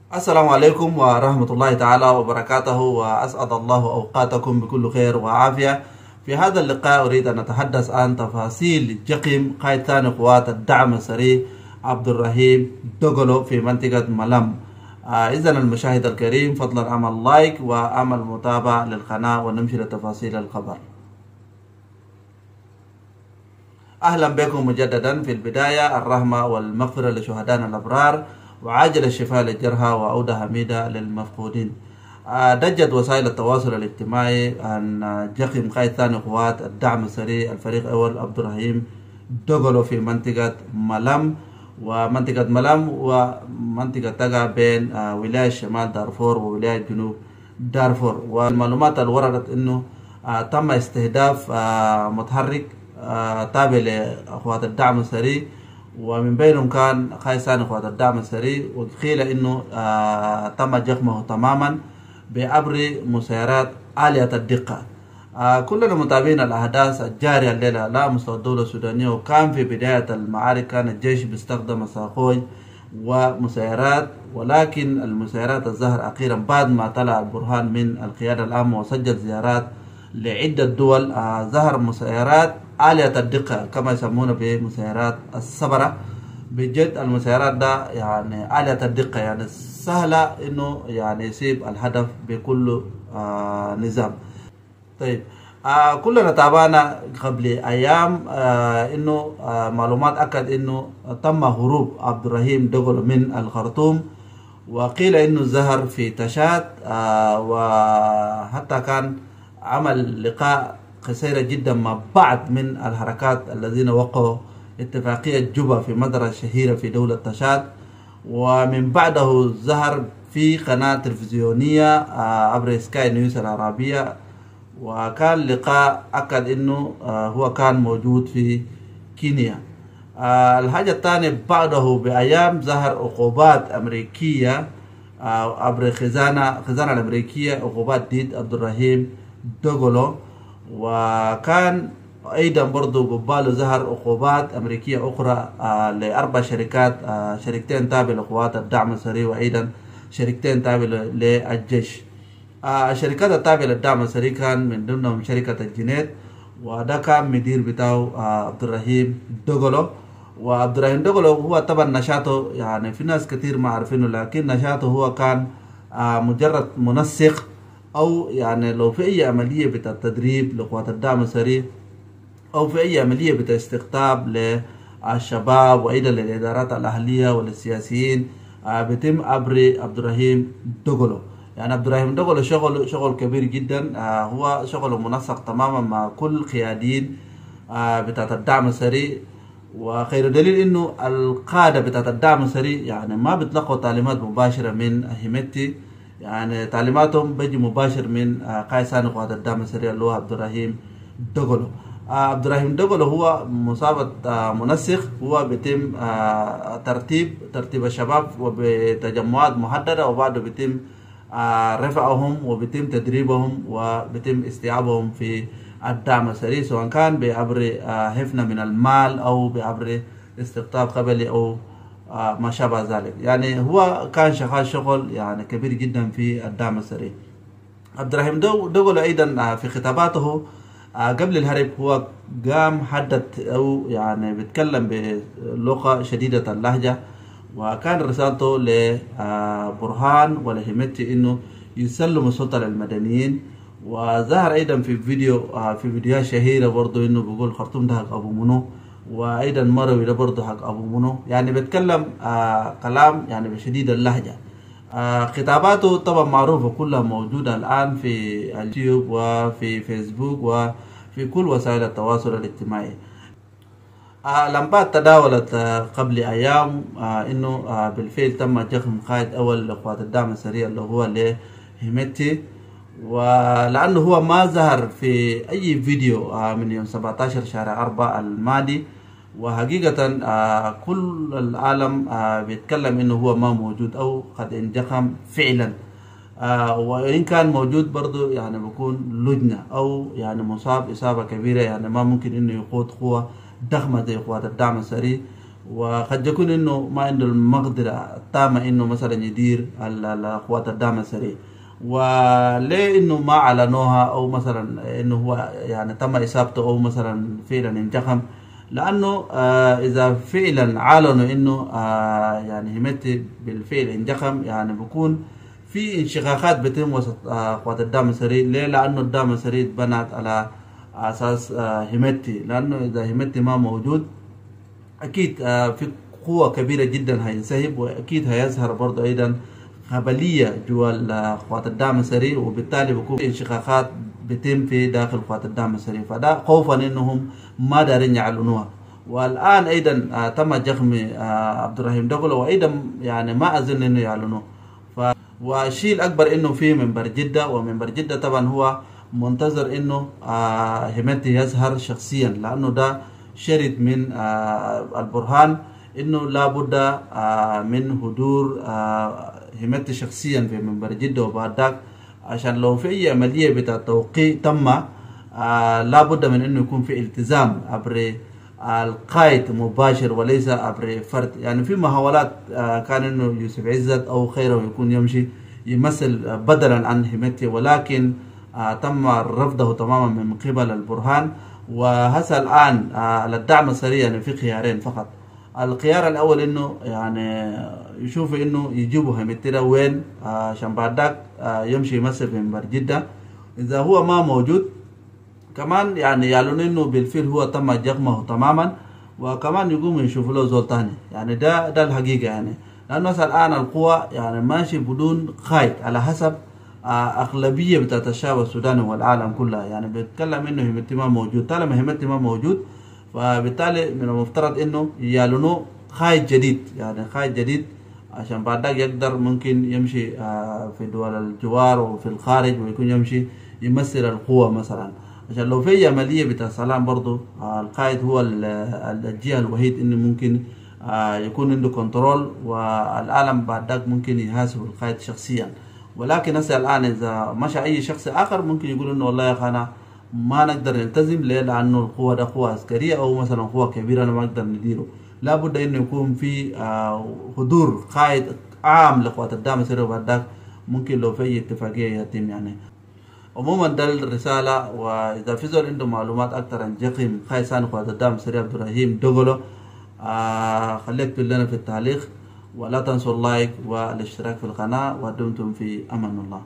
السلام عليكم ورحمة الله تعالى وبركاته، وأسعد الله أوقاتكم بكل خير وعافية. في هذا اللقاء أريد أن أتحدث عن تفاصيل جقيم قائد ثاني قوات الدعم السريع عبد الرحيم دغلو في منطقة ملم. إذن المشاهد الكريم فضلا أعمل لايك وأعمل متابعة للقناة ونمشي لتفاصيل الخبر. أهلا بكم مجددا. في البداية الرحمة والمغفرة لشهدائنا الأبرار، وعاجل الشفاء للجرحى وعودة حميدة للمفقودين. دجت وسائل التواصل الاجتماعي أن جقيم قائد ثاني قوات الدعم السريع الفريق الأول عبد الرحيم دغلو في منطقة ملم، ومنطقة ملم ومنطقة تقع بين ولاية شمال دارفور وولاية جنوب دارفور. والمعلومات اللي وردت أنه تم استهداف متحرك تابع لأخوات الدعم السريع، ومن بينهم كان قائد ثاني قوات الدعم السريع، وقيل انه تم جخمه تماما بعبر مسيرات عالية الدقة. كلنا متابعين الاحداث الجارية الليلة على مستوى الدولة السودانية، وكان في بداية المعارك كان الجيش بيستخدم صاروخ ومسيرات، ولكن المسيرات الظهر اخيرا بعد ما طلع البرهان من القيادة العامة وسجل زيارات لعدة دول، ظهر مسيرات عالية الدقة كما يسمونه بمسيرات الصبرة. بجد المسيرات ده يعني عالية الدقة، يعني سهلة انه يعني يصيب الهدف بكل نظام. طيب كلنا تابعنا قبل ايام انه معلومات اكد انه تم هروب عبد الرحيم دغلو من الخرطوم، وقيل انه ظهر في تشاد، وحتى كان عمل لقاء قصيرة جدا مع بعض من الحركات الذين وقعوا اتفاقية جوبا في مدرسة شهيرة في دولة تشاد، ومن بعده ظهر في قناة تلفزيونية عبر سكاي نيوز العربية، وكان لقاء أكد أنه هو كان موجود في كينيا. الحاجة الثانية بعده بأيام ظهر عقوبات أمريكية عبر خزانة الأمريكية، عقوبات ضد عبد الرحيم دغلو، وكان ايضا برضو قباله ظهر عقوبات امريكيه اخرى لاربع شركات، شركتين تابعه لقوات الدعم السريع، وايضا شركتين تابعه للجيش. الشركات التابعه للدعم السريع كان من ضمنهم شركه الجنيد، وده كان مدير بتاعه عبد الرحيم دغلو. وعبد الرحيم دغلو هو طبعا نشاطه يعني في ناس كثير ما عارفينه، لكن نشاطه هو كان مجرد منسق، او يعني لو في اي عمليه بتاع تدريب لقوات الدعم السريع، او في اي عمليه بتاع استقطاب للشباب وايضا للادارات الاهليه وللسياسيين، بيتم عبر عبد الرحيم دغلو. يعني عبد الرحيم دغلو شغل كبير جدا، هو شغله منسق تماما مع كل قياديين بتاعت الدعم السريع. وخير دليل انه القاده بتاعت الدعم السريع يعني ما بيتلقوا تعليمات مباشره من هيمتي، يعني تعليماتهم بيجي مباشر من قائد ثاني قوات الدعم السريع اللي هو عبد الرحيم دغلو. عبد الرحيم دغلو هو مثابة منسق، هو بيتم ترتيب الشباب وبتجمعات محددة، وبعده بيتم رفعهم وبيتم تدريبهم وبيتم استيعابهم في الدعم السريع، سواء كان بعبر حفنة من المال او بعبر استقطاب قبلي او ما شابه ذلك. يعني هو كان شغل يعني كبير جدا في الدعم السريع. عبد الرحيم دغلو ايضا في خطاباته قبل الهرب هو قام حدد او يعني بيتكلم بلغه شديده اللهجه، وكان رسالته لبرهان ولهمتي انه يسلموا السلطه للمدنيين. وظهر ايضا في فيديوهات شهيره برضه انه بيقول خرطوم ده حق ابو منو، وايضا مروي ده برضه حق ابو منو، يعني بيتكلم كلام يعني بشديد اللهجه. خطاباته طبعا معروفه كلها موجوده الان في اليوتيوب وفي فيسبوك وفي كل وسائل التواصل الاجتماعي. لمبات تداولت قبل ايام انه بالفعل تم جخم قائد اول لاخوات الدعم السريع اللي هو لهيمتي، ولانه هو ما ظهر في اي فيديو من يوم 17 شهر 4 الماضي، وحقيقة كل العالم بيتكلم انه هو ما موجود او قد انجخم فعلا، وان كان موجود برضو يعني بيكون لجنة او يعني مصاب اصابة كبيرة، يعني ما ممكن انه يقود قوة ضخمة زي قوات الدعم السريع. وقد يكون انه ما عنده المقدره التامه انه مثلا يدير القوات الدعم السريع. وليه انه ما اعلنوها او مثلا انه هو يعني تم اصابته او مثلا فعلا انتقم؟ لانه اذا فعلا اعلنوا انه يعني هيمتي بالفعل انتقم، يعني بكون في انشقاقات بتم وسط قوات الدعم السريع. ليه؟ لانه الدعم السريع بنت على اساس هيمتي، لانه اذا هيمتي ما موجود اكيد في قوة كبيرة جدا هينسحب، واكيد هيظهر برضه ايضا قبلية جوا قوات الدعم السريع، وبالتالي بيكون في انشقاقات بتم في داخل قوات الدعم السريع، فده خوفا انهم ما دارين يعلنوها. والان ايضا تم جخم عبد الرحيم دغلو، وايضا يعني ما اظن انه يعلنوه. والشيء الاكبر انه في منبر جدة، ومنبر جدة طبعا هو منتظر انه هيمتي يظهر شخصيا، لانه ده شرط من البرهان انه لابد من حضور هيمتي شخصيا في منبر جدة. وبعد ذاك عشان لو في اي عمليه بتاع توقيع تم لابد من انه يكون في التزام عبر القائد مباشر وليس عبر فرد. يعني في محاولات كان انه يوسف عزت او خيره يكون يمشي يمثل بدلا عن هيمتي، ولكن تم رفضه تماما من قبل البرهان. وهسه الان على الدعم السريع يعني في خيارين فقط. الخيار الاول انه يعني يشوفوا انه يجيبوا هيمتي ده وين عشان بعد ذاك يمشي يمثل في منبر جدة. اذا هو ما موجود كمان يعني يعلنوا انه بالفعل هو تم جخمه تماما، وكمان يقوموا يشوفوا له زول تاني. يعني ده الحقيقه، يعني لانه الان القوى يعني ماشي بدون قائد على حسب اغلبيه بتاعت الشعب السوداني والعالم كلها. يعني بيتكلم انه هيمتي ما موجود، طالما هيمتي ما موجود فبالتالي من المفترض انه يعلنوا قائد جديد، يعني قائد جديد عشان بعد ذاك يقدر ممكن يمشي في دول الجوار وفي الخارج، ويكون يمشي يمثل القوة مثلا. عشان لو في عملية بتاع سلام برضو القائد هو الجهة الوحيد انه ممكن يكون عنده كنترول، والعالم بعد ذاك ممكن يحاسب القائد شخصيا. ولكن هسه الان اذا مشى اي شخص اخر ممكن يقول انه والله يا اخي انا ما نقدر نلتزم، ليه؟ لانه القوة ده قوة عسكرية او مثلا قوة كبيرة انا ما نقدر نديره. لابد انه يكون في حضور قائد عام لقوات الدعم السريع، وبعد ذاك ممكن لو في اتفاقية يتم. يعني عموما ده الرسالة. واذا في زول عنده معلومات اكثر عن جخم قائد ثاني قوات الدعم السريع عبد الرحيم دغلو خليك تقول لنا في التعليق، ولا تنسوا اللايك والاشتراك في القناة، ودمتم في امان الله.